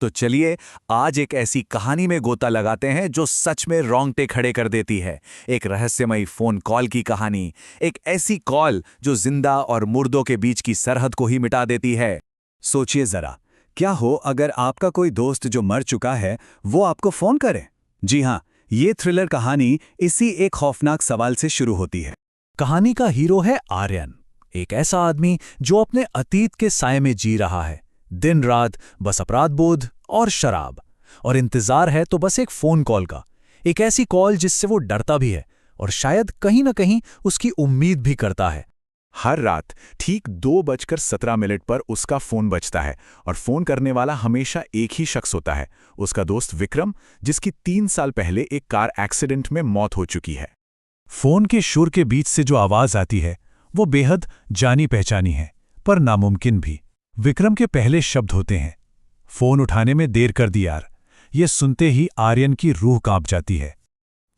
तो चलिए आज एक ऐसी कहानी में गोता लगाते हैं जो सच में रोंगटे खड़े कर देती है। एक रहस्यमयी फोन कॉल की कहानी। एक ऐसी कॉल जो जिंदा और मुर्दों के बीच की सरहद को ही मिटा देती है। सोचिए जरा, क्या हो अगर आपका कोई दोस्त जो मर चुका है वो आपको फोन करे। जी हाँ, ये थ्रिलर कहानी इसी एक खौफनाक सवाल से शुरू होती है। कहानी का हीरो है आर्यन, एक ऐसा आदमी जो अपने अतीत के साये में जी रहा है। दिन रात बस अपराध बोध और शराब, और इंतजार है तो बस एक फोन कॉल का। एक ऐसी कॉल जिससे वो डरता भी है और शायद कहीं ना कहीं उसकी उम्मीद भी करता है। हर रात ठीक 2:17 पर उसका फोन बजता है और फोन करने वाला हमेशा एक ही शख्स होता है, उसका दोस्त विक्रम, जिसकी 3 साल पहले एक कार एक्सीडेंट में मौत हो चुकी है। फोन के शोर के बीच से जो आवाज आती है वो बेहद जानी पहचानी है, पर नामुमकिन भी। विक्रम के पहले शब्द होते हैं, फोन उठाने में देर कर दी यार। ये सुनते ही आर्यन की रूह कांप जाती है।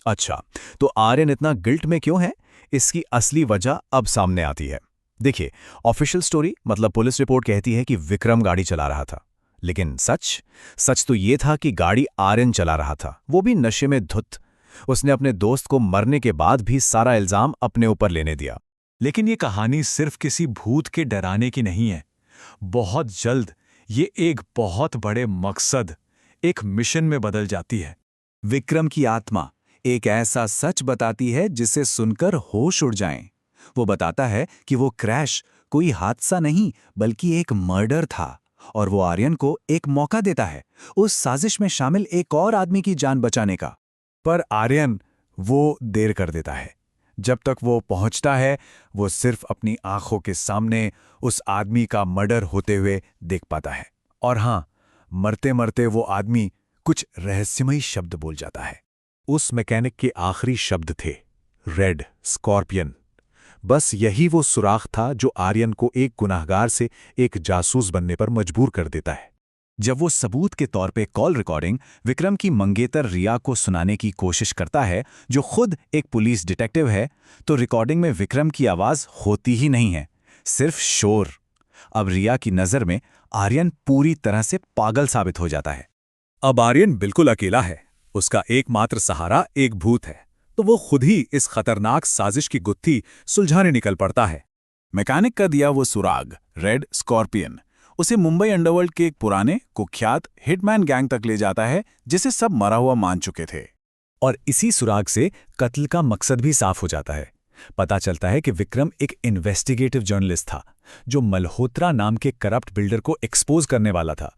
अच्छा, तो आर्यन इतना गिल्ट में क्यों है? इसकी असली वजह अब सामने आती है। देखिए, ऑफिशियल स्टोरी मतलब पुलिस रिपोर्ट कहती है कि विक्रम गाड़ी चला रहा था, लेकिन सच तो ये था कि गाड़ी आर्यन चला रहा था, वो भी नशे में धुत। उसने अपने दोस्त को मरने के बाद भी सारा इल्जाम अपने ऊपर लेने दिया। लेकिन ये कहानी सिर्फ किसी भूत के डराने की नहीं है। बहुत जल्द ये एक बहुत बड़े मकसद, एक मिशन में बदल जाती है। विक्रम की आत्मा एक ऐसा सच बताती है जिसे सुनकर होश उड़ जाएं। वो बताता है कि वो क्रैश कोई हादसा नहीं बल्कि एक मर्डर था, और वो आर्यन को एक मौका देता है उस साजिश में शामिल एक और आदमी की जान बचाने का। पर आर्यन वो देर कर देता है। जब तक वो पहुंचता है, वो सिर्फ अपनी आंखों के सामने उस आदमी का मर्डर होते हुए देख पाता है। और हां, मरते मरते वो आदमी कुछ रहस्यमयी शब्द बोल जाता है। उस मैकेनिक के आखिरी शब्द थे रेड स्कॉर्पियन। बस यही वो सुराख था जो आर्यन को एक गुनाहगार से एक जासूस बनने पर मजबूर कर देता है। जब वो सबूत के तौर पे कॉल रिकॉर्डिंग विक्रम की मंगेतर रिया को सुनाने की कोशिश करता है, जो खुद एक पुलिस डिटेक्टिव है, तो रिकॉर्डिंग में विक्रम की आवाज होती ही नहीं है, सिर्फ शोर। अब रिया की नजर में आर्यन पूरी तरह से पागल साबित हो जाता है। अब आर्यन बिल्कुल अकेला है, उसका एकमात्र सहारा एक भूत है, तो वो खुद ही इस खतरनाक साजिश की गुत्थी सुलझाने निकल पड़ता है। मैकेनिक का दिया वो सुराग, रेड स्कॉर्पियन, उसे मुंबई अंडरवर्ल्ड के एक पुराने कुख्यात हिटमैन गैंग तक ले जाता है जिसे सब मरा हुआ मान चुके थे। और इसी सुराग से कत्ल का मकसद भी साफ हो जाता है। पता चलता है कि विक्रम एक इन्वेस्टिगेटिव जर्नलिस्ट था जो मल्होत्रा नाम के करप्ट बिल्डर को एक्सपोज करने वाला था।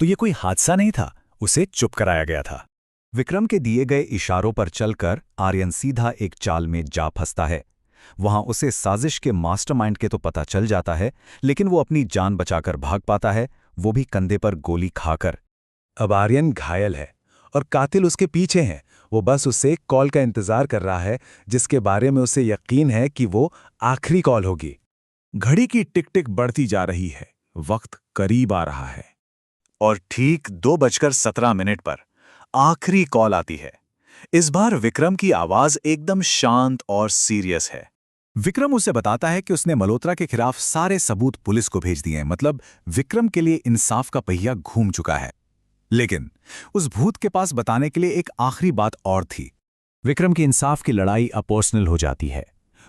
तो ये कोई हादसा नहीं था, उसे चुप कराया गया था। विक्रम के दिए गए इशारों पर चलकर आर्यन सीधा एक चाल में जा फंसता है। वहां उसे साजिश के मास्टरमाइंड के तो पता चल जाता है, लेकिन वो अपनी जान बचाकर भाग पाता है, वो भी कंधे पर गोली खाकर। अब आर्यन घायल है और कातिल उसके पीछे है। वो बस उससे एक कॉल का इंतजार कर रहा है जिसके बारे में उसे यकीन है कि वो आखिरी कॉल होगी। घड़ी की टिक टिक बढ़ती जा रही है, वक्त करीब आ रहा है, और ठीक 2:17 पर आखिरी कॉल आती है। इस बार विक्रम की आवाज एकदम शांत और सीरियस है। विक्रम उसे बताता है कि उसने मल्होत्रा के खिलाफ सारे सबूत पुलिस को भेज दिए हैं, मतलब विक्रम के लिए इंसाफ का पहिया घूम चुका है। लेकिन उस भूत के पास बताने के लिए एक आखिरी बात और थी। विक्रम की इंसाफ की लड़ाई अब पर्सनल हो जाती है।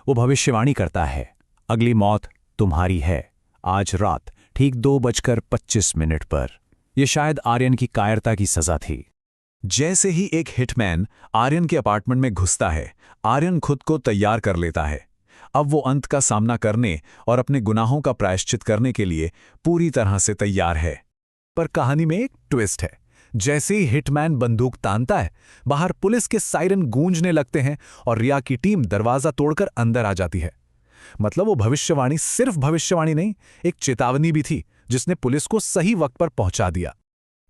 वो भविष्यवाणी करता है, अगली मौत तुम्हारी है, आज रात ठीक 2:25 पर। यह शायद आर्यन की कायरता की सजा थी। जैसे ही एक हिटमैन आर्यन के अपार्टमेंट में घुसता है, आर्यन खुद को तैयार कर लेता है। अब वो अंत का सामना करने और अपने गुनाहों का प्रायश्चित करने के लिए पूरी तरह से तैयार है। पर कहानी में एक ट्विस्ट है। जैसे ही हिटमैन बंदूक तानता है, बाहर पुलिस के सायरन गूंजने लगते हैं और रिया की टीम दरवाजा तोड़कर अंदर आ जाती है। मतलब वो भविष्यवाणी सिर्फ भविष्यवाणी नहीं, एक चेतावनी भी थी जिसने पुलिस को सही वक्त पर पहुंचा दिया।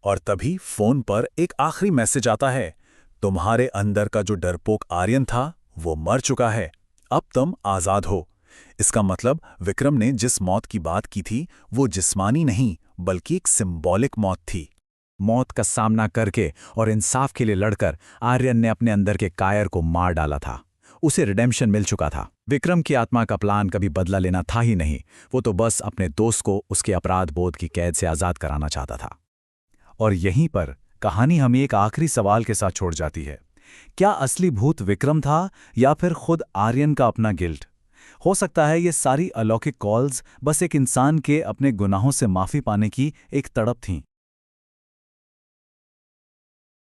और तभी फोन पर एक आखिरी मैसेज आता है, तुम्हारे अंदर का जो डरपोक आर्यन था वो मर चुका है, अब तुम आजाद हो। इसका मतलब विक्रम ने जिस मौत की बात की थी वो जिस्मानी नहीं बल्कि एक सिंबॉलिक मौत थी। मौत का सामना करके और इंसाफ के लिए लड़कर आर्यन ने अपने अंदर के कायर को मार डाला था। उसे रिडेम्पशन मिल चुका था। विक्रम की आत्मा का प्लान कभी बदला लेना था ही नहीं, वो तो बस अपने दोस्त को उसके अपराध बोध की कैद से आजाद कराना चाहता था। और यहीं पर कहानी हमें एक आखिरी सवाल के साथ छोड़ जाती है। क्या असली भूत विक्रम था या फिर खुद आर्यन का अपना गिल्ट? हो सकता है ये सारी अलौकिक कॉल्स बस एक इंसान के अपने गुनाहों से माफी पाने की एक तड़प थीं।